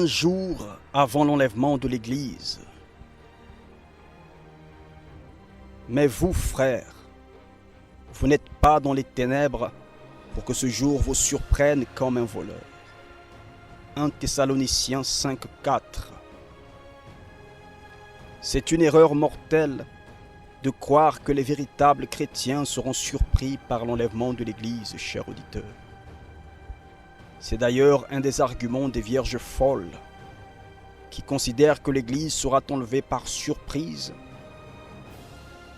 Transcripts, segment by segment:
15 jours avant l'enlèvement de l'Église. Mais vous, frères, vous n'êtes pas dans les ténèbres pour que ce jour vous surprenne comme un voleur. 1 Thessaloniciens 5,4. C'est une erreur mortelle de croire que les véritables chrétiens seront surpris par l'enlèvement de l'Église, chers auditeurs. C'est d'ailleurs un des arguments des vierges folles qui considèrent que l'Église sera enlevée par surprise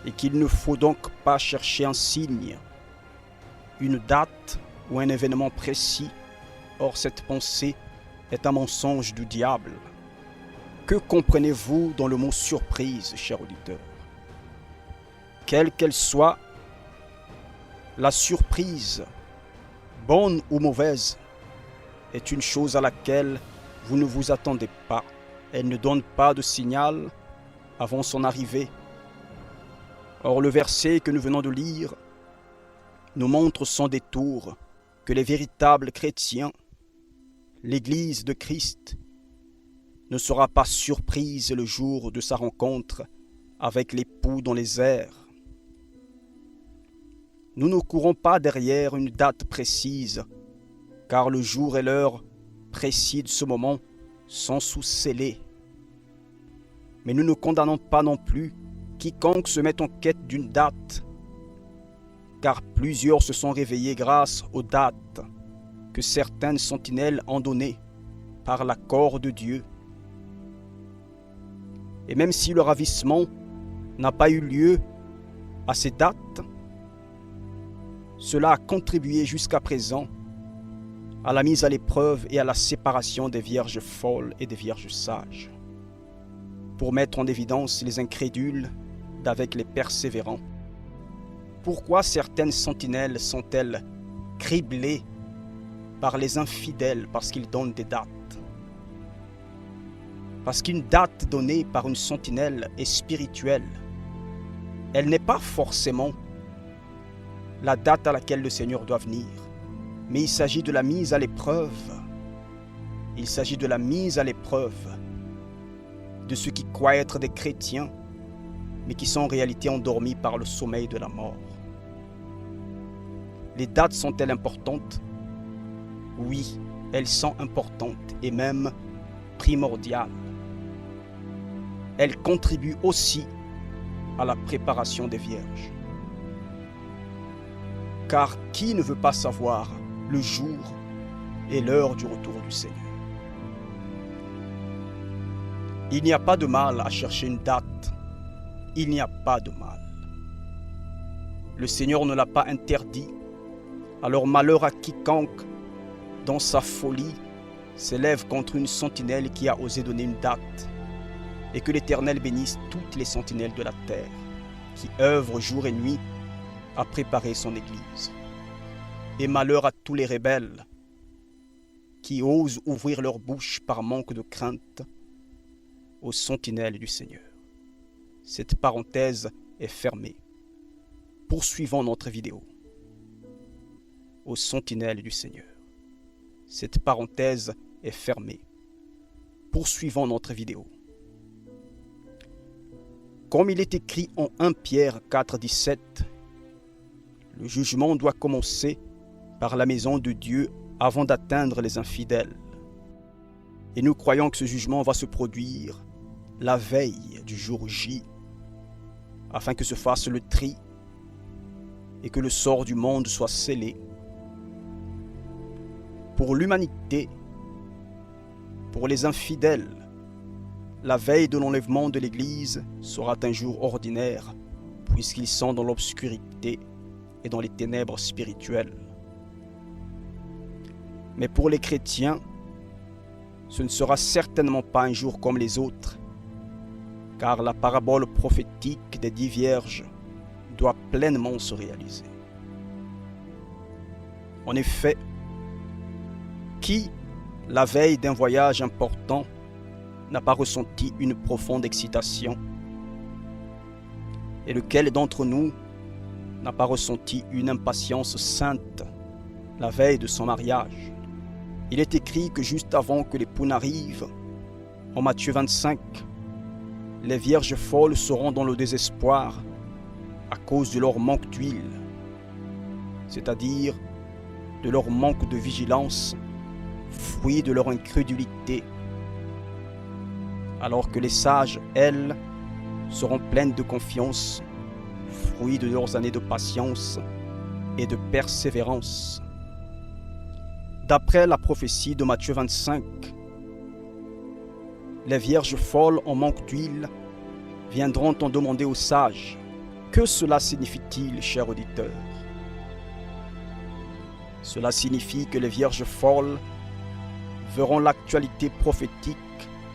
et qu'il ne faut donc pas chercher un signe, une date ou un événement précis. Or, cette pensée est un mensonge du diable. Que comprenez-vous dans le mot surprise, chers auditeurs? Quelle qu'elle soit, la surprise, bonne ou mauvaise, est une chose à laquelle vous ne vous attendez pas. Elle ne donne pas de signal avant son arrivée. Or, le verset que nous venons de lire nous montre sans détour que les véritables chrétiens, l'Église de Christ, ne sera pas surprise le jour de sa rencontre avec l'époux dans les airs. Nous ne courons pas derrière une date précise, car le jour et l'heure précis de ce moment sont sous-scellés. Mais nous ne condamnons pas non plus quiconque se met en quête d'une date, car plusieurs se sont réveillés grâce aux dates que certaines sentinelles ont données par l'accord de Dieu. Et même si le ravissement n'a pas eu lieu à ces dates, cela a contribué jusqu'à présent à la mise à l'épreuve et à la séparation des vierges folles et des vierges sages, pour mettre en évidence les incrédules d'avec les persévérants. Pourquoi certaines sentinelles sont-elles criblées par les infidèles parce qu'ils donnent des dates? Parce qu'une date donnée par une sentinelle est spirituelle. Elle n'est pas forcément la date à laquelle le Seigneur doit venir, mais il s'agit de la mise à l'épreuve. Il s'agit de la mise à l'épreuve de ceux qui croient être des chrétiens, mais qui sont en réalité endormis par le sommeil de la mort. Les dates sont-elles importantes? Oui, elles sont importantes et même primordiales. Elles contribuent aussi à la préparation des vierges. Car qui ne veut pas savoir le jour et l'heure du retour du Seigneur? Il n'y a pas de mal à chercher une date. Il n'y a pas de mal. Le Seigneur ne l'a pas interdit. Alors malheur à quiconque, dans sa folie, s'élève contre une sentinelle qui a osé donner une date. Et que l'Éternel bénisse toutes les sentinelles de la terre, qui œuvrent jour et nuit à préparer son Église. Et malheur à tous les rebelles, qui osent ouvrir leur bouche par manque de crainte aux sentinelles du Seigneur. Cette parenthèse est fermée. Poursuivons notre vidéo. Aux sentinelles du Seigneur. Cette parenthèse est fermée. Poursuivons notre vidéo. Comme il est écrit en 1 Pierre 4,17, le jugement doit commencer par la maison de Dieu avant d'atteindre les infidèles. Et nous croyons que ce jugement va se produire la veille du jour J, afin que se fasse le tri et que le sort du monde soit scellé. Pour l'humanité, pour les infidèles, la veille de l'enlèvement de l'Église sera un jour ordinaire, puisqu'ils sont dans l'obscurité et dans les ténèbres spirituelles. Mais pour les chrétiens, ce ne sera certainement pas un jour comme les autres, car la parabole prophétique des 10 vierges doit pleinement se réaliser. En effet, qui, la veille d'un voyage important, n'a pas ressenti une profonde excitation? Et lequel d'entre nous n'a pas ressenti une impatience sainte la veille de son mariage? Il est écrit que juste avant que l'époux n'arrive, en Matthieu 25, les vierges folles seront dans le désespoir à cause de leur manque d'huile, c'est-à-dire de leur manque de vigilance, fruit de leur incrédulité, alors que les sages, elles, seront pleines de confiance, fruit de leurs années de patience et de persévérance. D'après la prophétie de Matthieu 25, les vierges folles en manque d'huile viendront en demander aux sages. Que cela signifie-t-il, cher auditeur? Cela signifie que les vierges folles verront l'actualité prophétique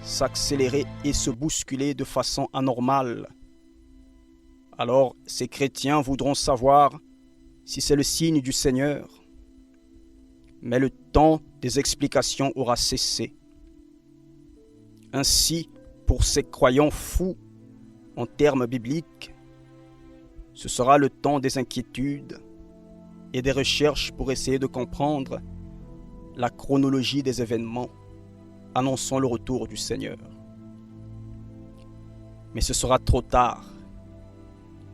s'accélérer et se bousculer de façon anormale. Alors, ces chrétiens voudront savoir si c'est le signe du Seigneur. Mais le temps des explications aura cessé. Ainsi, pour ces croyants fous, en termes bibliques, ce sera le temps des inquiétudes et des recherches pour essayer de comprendre la chronologie des événements annonçant le retour du Seigneur. Mais ce sera trop tard.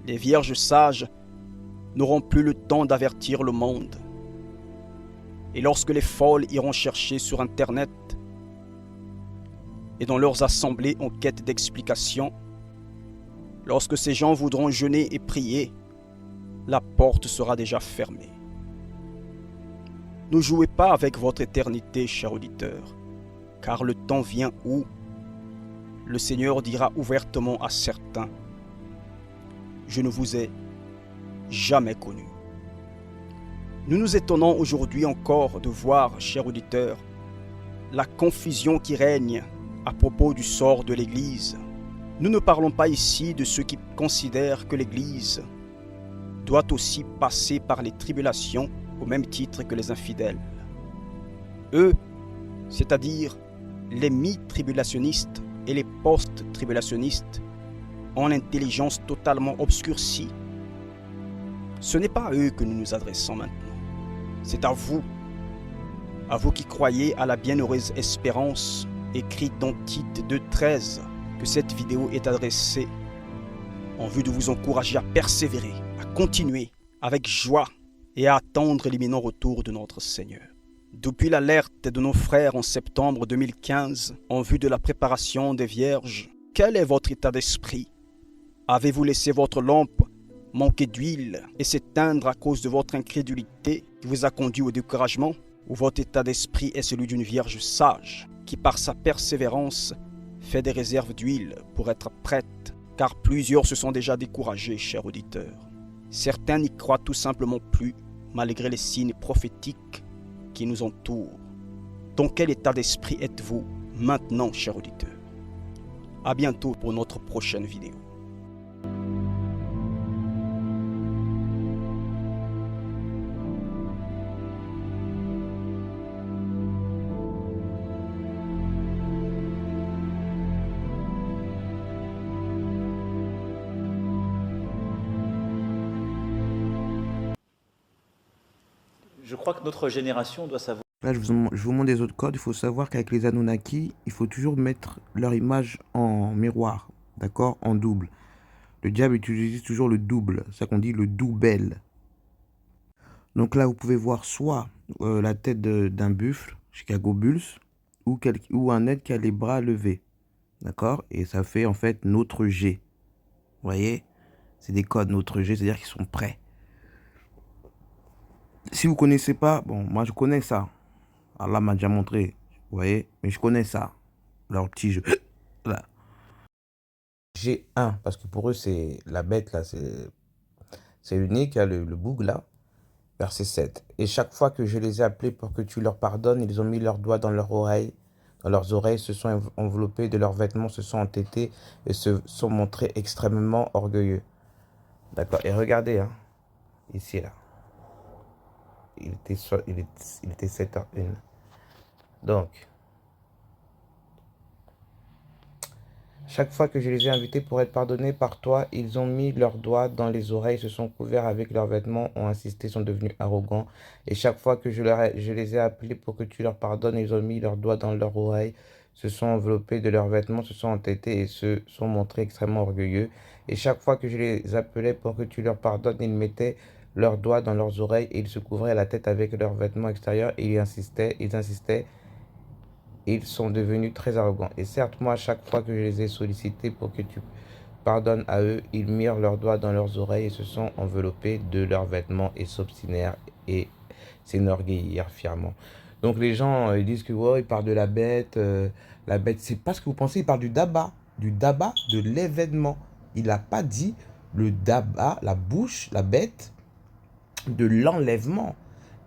Les vierges sages n'auront plus le temps d'avertir le monde. Et lorsque les folles iront chercher sur Internet et dans leurs assemblées en quête d'explications, lorsque ces gens voudront jeûner et prier, la porte sera déjà fermée. Ne jouez pas avec votre éternité, cher auditeur, car le temps vient où le Seigneur dira ouvertement à certains: je ne vous ai jamais connu. Nous nous étonnons aujourd'hui encore de voir, cher auditeur, la confusion qui règne à propos du sort de l'Église. Nous ne parlons pas ici de ceux qui considèrent que l'Église doit aussi passer par les tribulations au même titre que les infidèles. Eux, c'est-à-dire les mi-tribulationnistes et les post-tribulationnistes, ont l'intelligence totalement obscurcie. Ce n'est pas à eux que nous nous adressons maintenant. C'est à vous qui croyez à la bienheureuse espérance écrite dans Tite 2,13, que cette vidéo est adressée en vue de vous encourager à persévérer, à continuer avec joie et à attendre l'imminent retour de notre Seigneur. Depuis l'alerte de nos frères en septembre 2015 en vue de la préparation des Vierges, quel est votre état d'esprit? Avez-vous laissé votre lampe manquer d'huile et s'éteindre à cause de votre incrédulité qui vous a conduit au découragement? Ou votre état d'esprit est celui d'une Vierge sage qui par sa persévérance fait des réserves d'huile pour être prête? Car plusieurs se sont déjà découragés, chers auditeurs. Certains n'y croient tout simplement plus, malgré les signes prophétiques qui nous entourent. Dans quel état d'esprit êtes-vous maintenant, chers auditeurs? À bientôt pour notre prochaine vidéo. Je crois que notre génération doit savoir. Là, je vous montre des autres codes. Il faut savoir qu'avec les Anunnaki, il faut toujours mettre leur image en miroir, d'accord, en double. Le diable utilise toujours le double, c'est ça qu'on dit le double. Donc là, vous pouvez voir soit la tête d'un buffle, Chicago Bulls, ou un être qui a les bras levés, d'accord, et ça fait en fait notre G. Vous voyez, c'est des codes notre G, c'est-à-dire qu'ils sont prêts. Si vous connaissez pas, bon, moi je connais ça. Allah m'a déjà montré, vous voyez, mais je connais ça. Leur petit jeu. Là. G1, parce que pour eux, c'est la bête, là, c'est l'unique, le boug, là. Verset 7. Et chaque fois que je les ai appelés pour que tu leur pardonnes, ils ont mis leurs doigts dans leurs oreilles, se sont enveloppés de leurs vêtements, se sont entêtés et se sont montrés extrêmement orgueilleux. D'accord, et regardez, hein, ici, là. Il était 7h01. Donc, Chaque fois que je les ai invités pour être pardonnés par toi, ils ont mis leurs doigts dans les oreilles, se sont couverts avec leurs vêtements, ont insisté, sont devenus arrogants. Et chaque fois que je les ai appelés pour que tu leur pardonnes, ils ont mis leurs doigts dans leurs oreilles, se sont enveloppés de leurs vêtements, se sont entêtés et se sont montrés extrêmement orgueilleux. Et chaque fois que je les appelais pour que tu leur pardonnes, ils mettaient leurs doigts dans leurs oreilles et ils se couvraient la tête avec leurs vêtements extérieurs et ils insistaient. Ils sont devenus très arrogants. Et certes, moi, chaque fois que je les ai sollicités pour que tu pardonnes à eux, ils mirent leurs doigts dans leurs oreilles et se sont enveloppés de leurs vêtements et s'obstinèrent et s'enorgueillirent fièrement. Donc les gens, ils disent que ouais, ils parlent de la bête, c'est pas ce que vous pensez, ils parlent du daba de l'événement. Il n'a pas dit le daba, la bouche, la bête de l'enlèvement.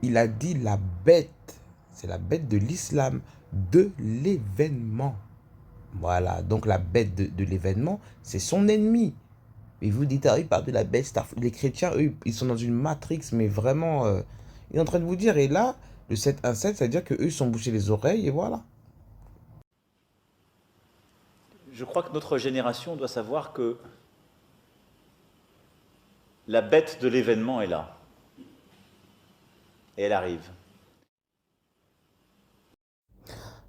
Il a dit la bête, c'est la bête de l'islam, de l'événement. Voilà, donc la bête de l'événement, c'est son ennemi. Et vous dites, ah, il parle de la bête. Les chrétiens, eux, ils sont dans une matrix, mais vraiment, il est en train de vous dire, et là, le 7-1-7, c'est-à-dire qu'eux, ils sont bouchés les oreilles, et voilà. Je crois que notre génération doit savoir que la bête de l'événement est là. Et elle arrive.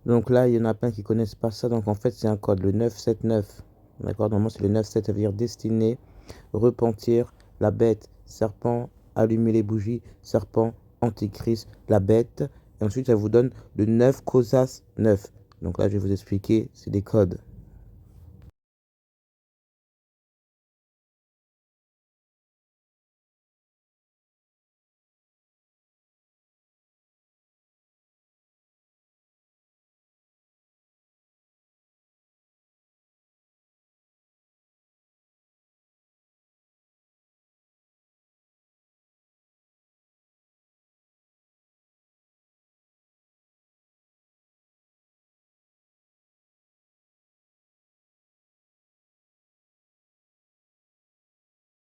Donc là, il y en a plein qui connaissent pas ça. Donc en fait, c'est un code, le 979. D'accord? Normalement, c'est le 97, ça veut dire destiné, repentir, la bête, serpent, allumer les bougies, serpent, antichrist, la bête. Et ensuite, ça vous donne le 9 Cosas 9. Donc là, je vais vous expliquer, c'est des codes.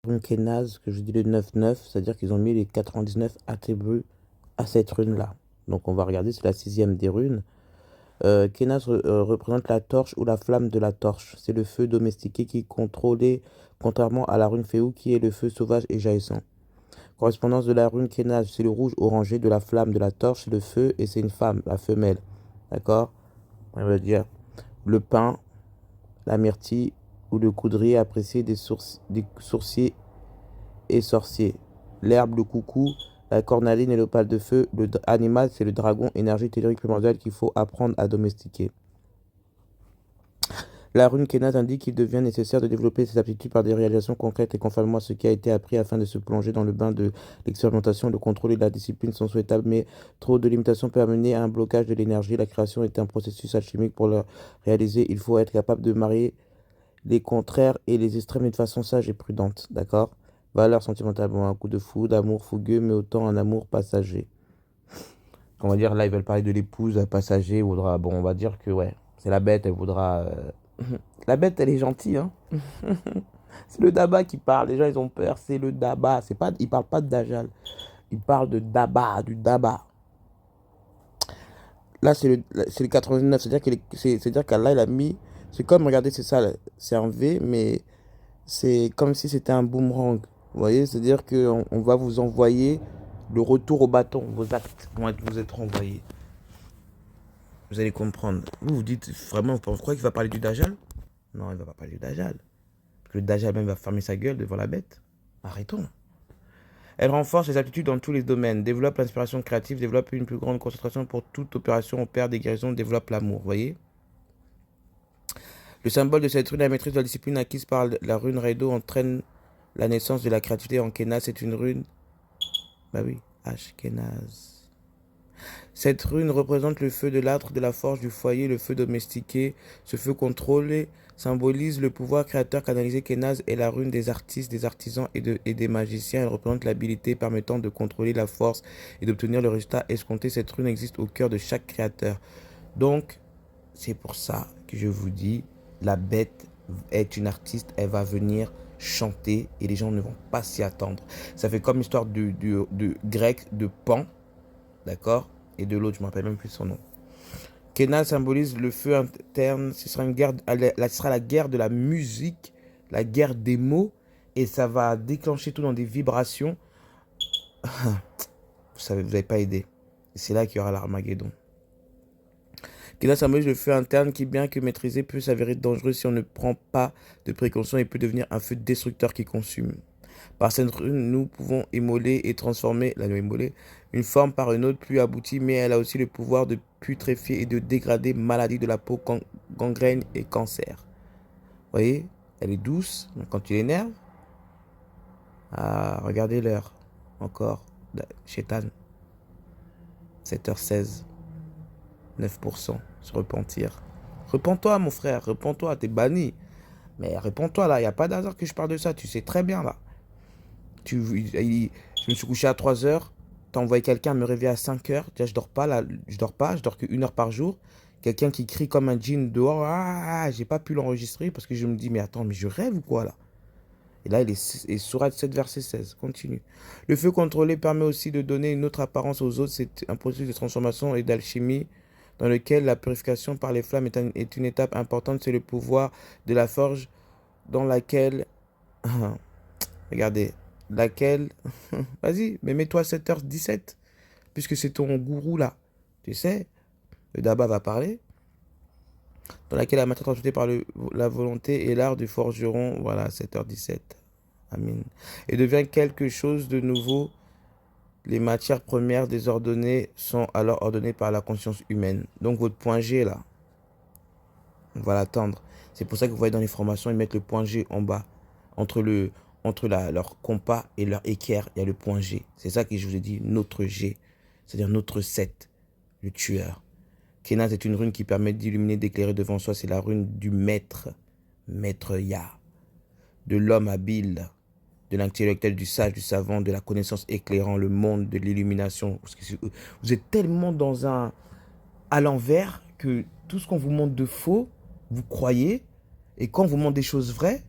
Rune Kenaz, que je dis le 9-9, c'est-à-dire qu'ils ont mis les 99 attributs à cette rune-là. Donc on va regarder, c'est la 6e des runes. Kenaz représente la torche ou la flamme de la torche. C'est le feu domestiqué qui est contrôlé, contrairement à la rune Féou qui est le feu sauvage et jaillissant. Correspondance de la rune Kenaz, c'est le rouge orangé de la flamme de la torche, c'est le feu et c'est une femme, la femelle. D'accord? On va dire le pain, la myrtille ou le coudrier apprécié des sourciers et sorciers. L'herbe, le coucou, la cornaline et l'opale de feu. Le animal, c'est le dragon, énergie tellurique primordiale qu'il faut apprendre à domestiquer. La rune Kenaz indique qu'il devient nécessaire de développer ses aptitudes par des réalisations concrètes et conformément à ce qui a été appris afin de se plonger dans le bain de l'expérimentation. Le contrôle et la discipline sont souhaitables, mais trop de limitations peut amener à un blocage de l'énergie. La création est un processus alchimique. Pour le réaliser, il faut être capable de marier les contraires et les extrêmes de façon sage et prudente. D'accord? Valeur sentimentale, bon, un coup de foudre, amour fougueux, mais autant un amour passager. On va dire, là, ils veulent parler de l'épouse passager, voudra, bon, on va dire que, ouais, c'est la bête, elle voudra... La bête, elle est gentille, hein. C'est le Daba qui parle, les gens, ils ont peur, c'est le Daba. C'est pas, ils parlent pas de Dajjal, ils parlent de Daba, du Daba. Là, c'est le 89, c'est-à-dire qu'Allah, il a mis... C'est comme, regardez, c'est ça, c'est un V, mais c'est comme si c'était un boomerang. Vous voyez, c'est-à-dire qu'on va vous envoyer le retour au bâton. Vos actes vont vous être envoyés. Vous allez comprendre. Vous vous dites vraiment, vous croyez qu'il va parler du Dajjal? Non, il ne va pas parler du Dajjal. Parce que le Dajjal même va fermer sa gueule devant la bête. Arrêtons. Elle renforce les aptitudes dans tous les domaines, développe l'inspiration créative, développe une plus grande concentration pour toute opération, opère des guérisons, développe l'amour. Vous voyez? Le symbole de cette rune, la maîtrise de la discipline acquise par la rune Raido, entraîne la naissance de la créativité en Kenaz. C'est une rune... Bah oui, Ashkenaz. Cette rune représente le feu de l'âtre, de la forge, du foyer, le feu domestiqué. Ce feu contrôlé symbolise le pouvoir créateur canalisé. Kenaz est la rune des artistes, des artisans et des magiciens. Elle représente l'habilité permettant de contrôler la force et d'obtenir le résultat escompté. Cette rune existe au cœur de chaque créateur. Donc, c'est pour ça que je vous dis, la bête est une artiste, elle va venir chanter et les gens ne vont pas s'y attendre. Ça fait comme l'histoire du grec de Pan, d'accord? Et de l'autre, je ne me rappelle même plus son nom. Kena symbolise le feu interne. Ce sera une guerre, ce sera la guerre de la musique, la guerre des mots, et ça va déclencher tout dans des vibrations. Vous savez, vous n'avez pas aidé. Et c'est là qu'il y aura l'Armageddon. Kena symbolise le feu interne qui, bien que maîtrisé, peut s'avérer dangereux si on ne prend pas de précautions et peut devenir un feu destructeur qui consume. Par cette rune, nous pouvons immoler et transformer, une forme par une autre plus aboutie, mais elle a aussi le pouvoir de putréfier et de dégrader maladies de la peau, gangrène et cancer. Vous voyez, elle est douce, mais quand tu l'énerves, regardez l'heure, encore, Chétan, 7h16, 9%, se repentir. Repends-toi, mon frère, repends-toi, t'es banni. Mais réponds-toi, là, il n'y a pas d'hasard que je parle de ça, tu sais très bien, là. Je me suis couché à 3h, t'as envoyé quelqu'un me réveiller à 5h, déjà je dors pas, là, je dors que 1 heure par jour. Quelqu'un qui crie comme un djinn dehors, j'ai pas pu l'enregistrer parce que je me dis, mais attends, mais je rêve ou quoi, là? Et là, il est Sourate 7, verset 16. Continue. Le feu contrôlé permet aussi de donner une autre apparence aux autres. C'est un processus de transformation et d'alchimie dans lequel la purification par les flammes est une étape importante. C'est le pouvoir de la forge dans laquelle... Regardez. Laquelle... Vas-y, mais mets-toi à 7h17. Puisque c'est ton gourou, là. Tu sais, le Daba va parler. Dans laquelle la matière transmutée par la volonté et l'art du forgeron, voilà, 7h17. Amin. Et devient quelque chose de nouveau. Les matières premières désordonnées sont alors ordonnées par la conscience humaine. Donc votre point G, là, on va l'attendre. C'est pour ça que vous voyez dans les formations, ils mettent le point G en bas. Entre leur compas et leur équerre, il y a le point G. C'est ça que je vous ai dit, notre G. C'est-à-dire notre 7, le tueur. Kenaz est une rune qui permet d'illuminer, d'éclairer devant soi. C'est la rune du maître, maître Ya, de l'homme habile, de l'intellectuel, du sage, du savant, de la connaissance éclairant le monde, de l'illumination. Vous êtes tellement à l'envers que tout ce qu'on vous montre de faux, vous croyez. Et quand on vous montre des choses vraies,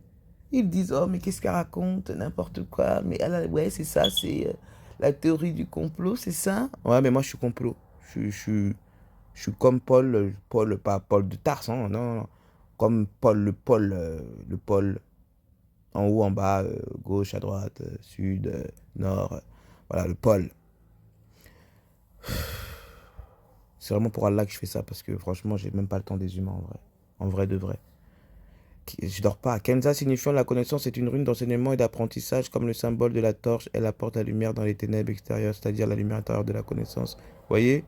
ils disent, oh mais qu'est-ce qu'elle raconte, n'importe quoi. Mais ouais, c'est ça, c'est la théorie du complot, c'est ça. Ouais, mais moi je suis complot. Je suis comme Paul, pas Paul de Tarse, hein, non. Comme Paul, le Paul, en haut, en bas, gauche, à droite, sud, nord. Voilà, le Paul. C'est vraiment pour Allah que je fais ça, parce que franchement, j'ai même pas le temps des humains, en vrai. En vrai de vrai. Je dors pas. Kenza signifiant la connaissance est une rune d'enseignement et d'apprentissage, comme le symbole de la torche. Elle apporte la lumière dans les ténèbres extérieures, c'est-à-dire la lumière intérieure de la connaissance. Vous voyez?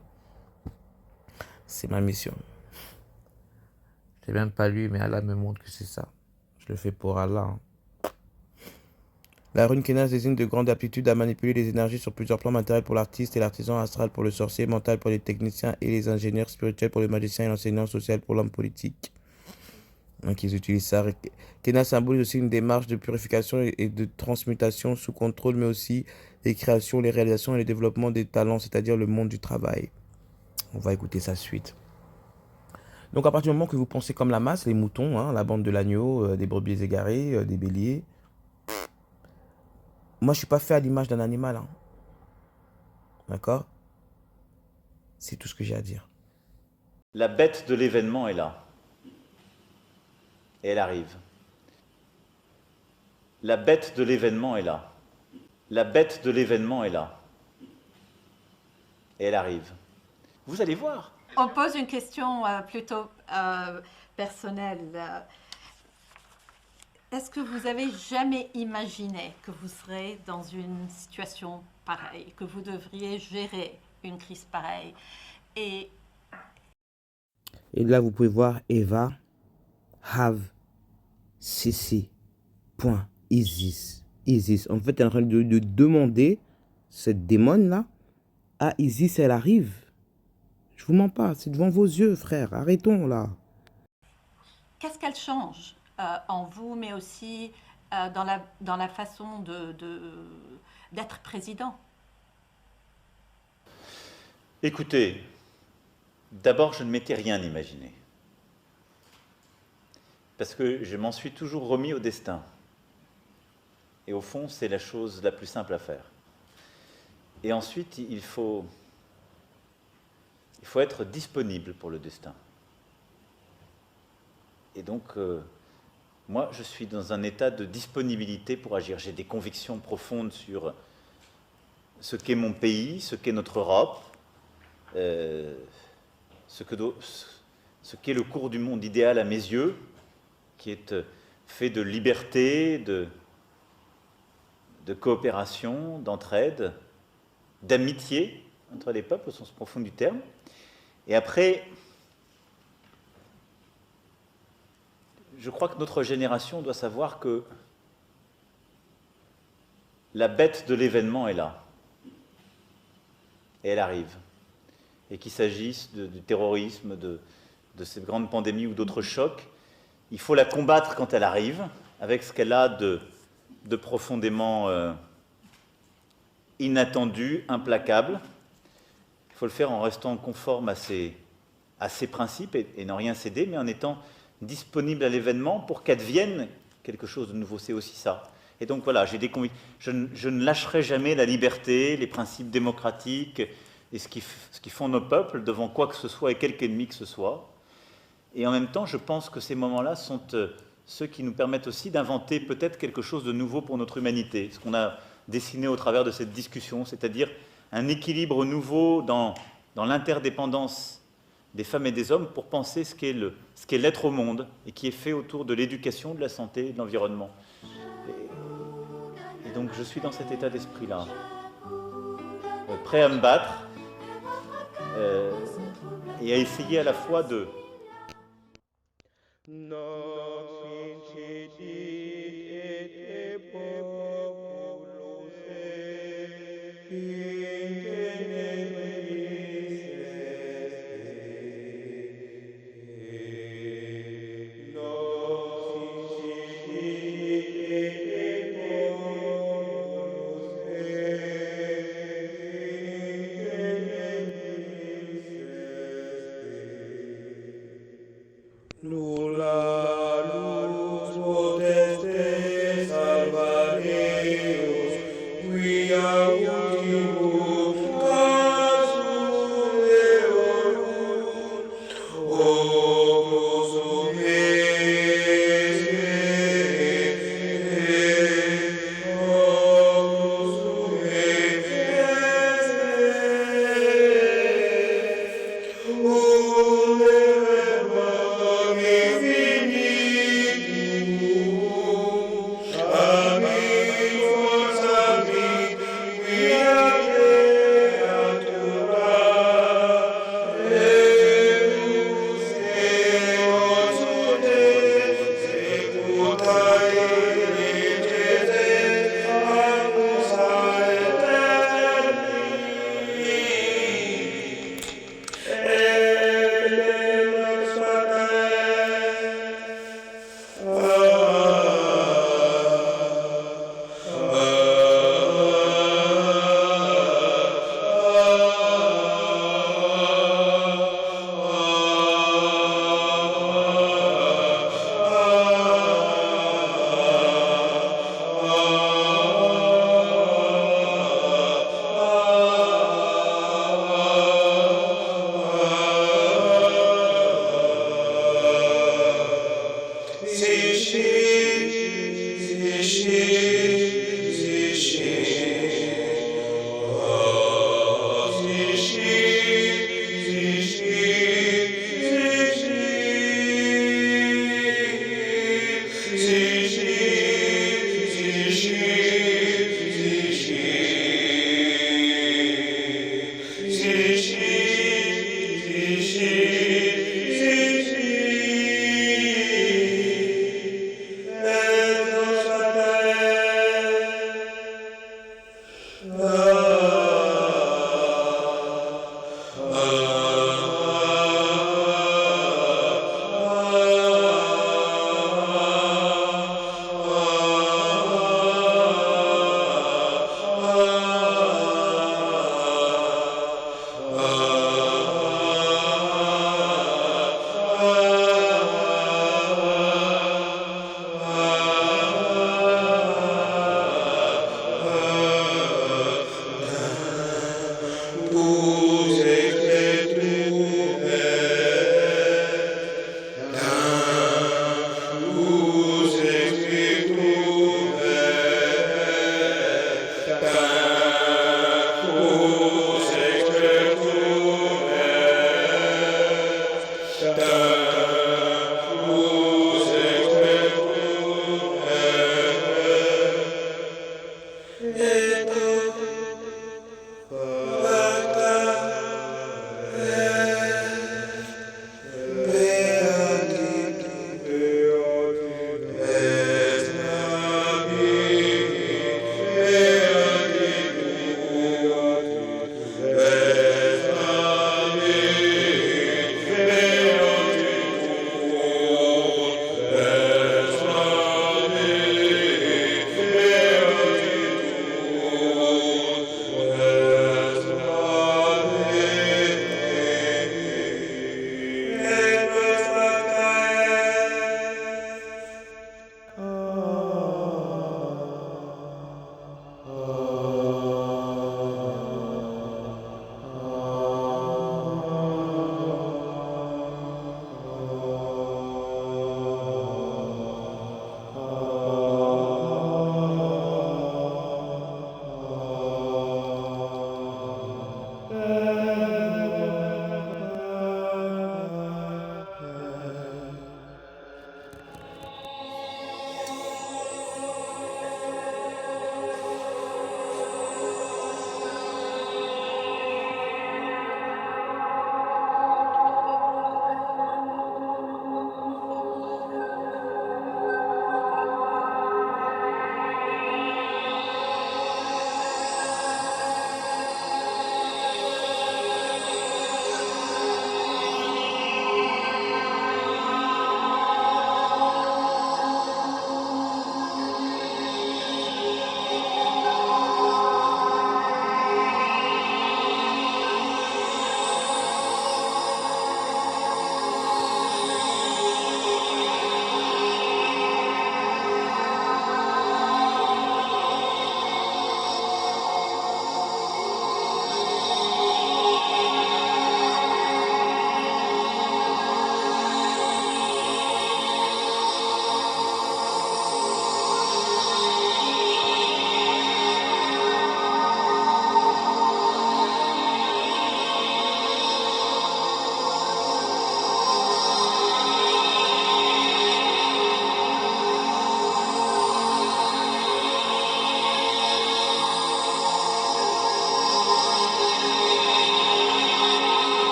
C'est ma mission. Je l'ai même pas lu, mais Allah me montre que c'est ça. Je le fais pour Allah. Hein. La rune Kenaz désigne de grandes aptitudes à manipuler les énergies sur plusieurs plans matériels pour l'artiste et l'artisan, astral pour le sorcier, mental pour les techniciens et les ingénieurs, spirituels pour le magicien et l'enseignant, social pour l'homme politique. Donc ils utilisent ça. Kenaz symbolise aussi une démarche de purification et de transmutation sous contrôle, mais aussi les créations, les réalisations et le développement des talents, c'est-à-dire le monde du travail. On va écouter sa suite. Donc à partir du moment que vous pensez comme la masse, les moutons, hein, la bande de l'agneau, des brebis égarés, des béliers. Moi je suis pas fait à l'image d'un animal. Hein. D'accord? C'est tout ce que j'ai à dire. La bête de l'événement est là. Et elle arrive. La bête de l'événement est là. La bête de l'événement est là. Et elle arrive. Vous allez voir. On pose une question plutôt personnelle. Est-ce que vous avez jamais imaginé que vous serez dans une situation pareille, que vous devriez gérer une crise pareille? Et là, vous pouvez voir Eva, have, cc, point, Isis. Isis. En fait, elle est en train de demander, cette démon-là, à Isis, elle arrive. Je vous mens pas, c'est devant vos yeux, frère. Arrêtons, là. qu'est-ce qu'elle change en vous, mais aussi dans la façon d'être président? Écoutez, d'abord, je ne m'étais rien imaginé. Parce que je m'en suis toujours remis au destin. Et au fond, c'est la chose la plus simple à faire. Et ensuite, il faut Il faut être disponible pour le destin. Et donc, moi, je suis dans un état de disponibilité pour agir. J'ai des convictions profondes sur ce qu'est mon pays, ce qu'est notre Europe, ce qu'est le cours du monde idéal à mes yeux, qui est fait de liberté, de coopération, d'entraide, d'amitié entre les peuples au sens profond du terme. Et après, je crois que notre génération doit savoir que la bête de l'événement est là. Et elle arrive. Et qu'il s'agisse du terrorisme, de cette grande pandémie ou d'autres chocs, il faut la combattre quand elle arrive, avec ce qu'elle a de profondément inattendu, implacable. Il faut le faire en restant conforme à ses principes et n'en rien céder, mais en étant disponible à l'événement pour qu'advienne quelque chose de nouveau. C'est aussi ça. Et donc voilà, j'ai des convictions. Je ne lâcherai jamais la liberté, les principes démocratiques et ce qui font nos peuples devant quoi que ce soit et quelque ennemi que ce soit. Et en même temps, je pense que ces moments-là sont ceux qui nous permettent aussi d'inventer peut-être quelque chose de nouveau pour notre humanité. Ce qu'on a dessiné au travers de cette discussion, c'est-à-dire un équilibre nouveau dans l'interdépendance des femmes et des hommes pour penser ce qu'est l'être au monde et qui est fait autour de l'éducation, de la santé et de l'environnement. Et donc je suis dans cet état d'esprit-là, prêt à me battre et à essayer à la fois de...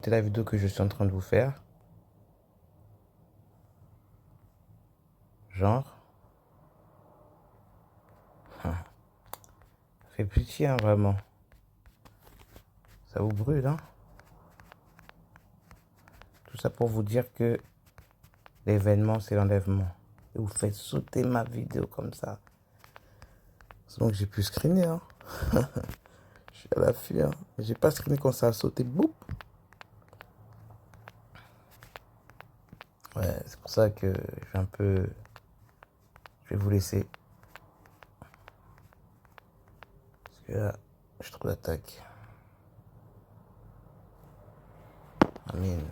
écouter la vidéo que je suis en train de vous faire. Genre. Ça fait pitié, hein, vraiment. Ça vous brûle, hein. Tout ça pour vous dire que l'événement, c'est l'enlèvement. Et vous faites sauter ma vidéo comme ça. Donc j'ai pu screener, hein. Je suis à l'affût, hein. J'ai pas screené quand ça a sauté. Boum. Ouais, c'est pour ça que je vais un peu... Je vais vous laisser. Parce que là, je trouve l'attaque. Amen.